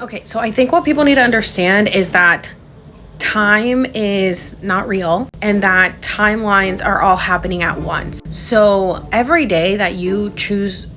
Okay, so I think what people need to understand is that time is not real and that timelines are all happening at once. So every day that you choose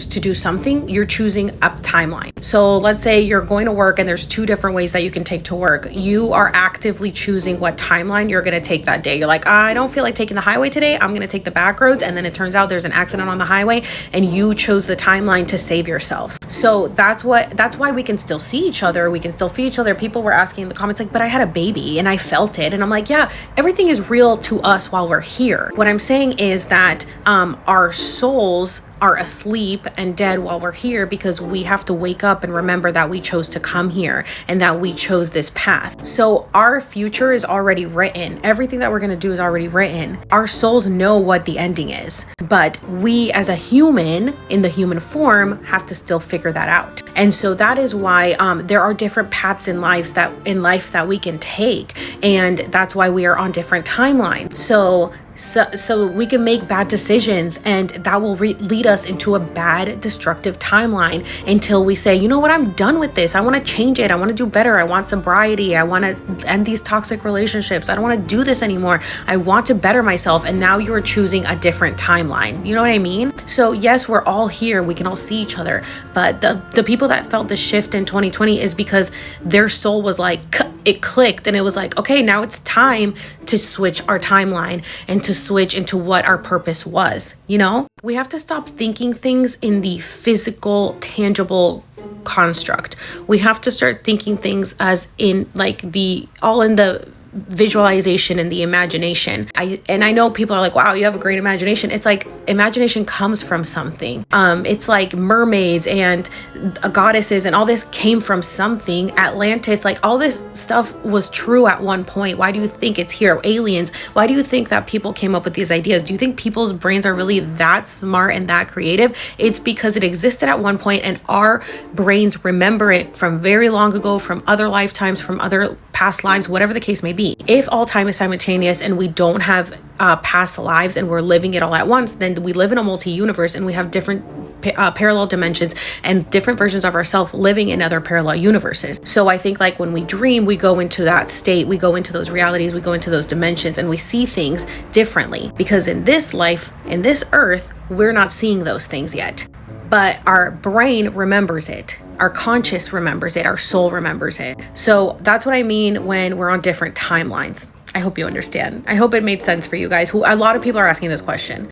to do something, you're choosing a timeline. So let's say you're going to work and there's two different ways that you can take to work. You are actively choosing what timeline you're going to take that day. You're like, I don't feel like taking the highway today. I'm going to take the back roads. And then it turns out there's an accident on the highway and you chose the timeline to save yourself. So that's why we can still see each other. We can still feel each other. People were asking in the comments like, but I had a baby and I felt it. And I'm like, yeah, everything is real to us while we're here. What I'm saying is that our souls are asleep and dead while we're here because we have to wake up and remember that we chose to come here and that we chose this path. So our future is already written. Everything that we're going to do is already written. Our souls know what the ending is, but we as a human in the human form have to still figure that out. And so that is why there are different paths in life that we can take, and that's why we are on different timelines. So we can make bad decisions and that will lead us into a bad destructive timeline until we say, you know what, I'm done with this. I want to change it. I want to do better. I want sobriety. I want to end these toxic relationships. I don't want to do this anymore. I want to better myself. And now you're choosing a different timeline. You know what I mean? So yes, we're all here. We can all see each other. But the people that felt the shift in 2020 is because their soul was like, it clicked and it was like, okay, now it's time to switch our timeline and to switch into what our purpose was. You know, we have to stop thinking things in the physical, tangible construct. We have to start thinking things as in like all in the visualization and the imagination. I know people are like, wow, you have a great imagination. It's like imagination comes from something. It's like mermaids and goddesses and all this came from something. Atlantis, like all this stuff was true at one point. Why do you think it's here? Aliens, why do you think that people came up with these ideas? Do you think people's brains are really that smart and that creative? It's because it existed at one point and our brains remember it from very long ago, from other lifetimes, from other past lives, whatever the case may be. If all time is simultaneous and we don't have past lives and we're living it all at once, then we live in a multi-universe and we have different parallel dimensions and different versions of ourselves living in other parallel universes. So I think like when we dream, we go into that state, we go into those realities, we go into those dimensions and we see things differently because in this life, in this earth, we're not seeing those things yet. But our brain remembers it. Our conscious remembers it. Our soul remembers it. So that's what I mean when we're on different timelines. I hope you understand. I hope it made sense for you guys. A lot of people are asking this question.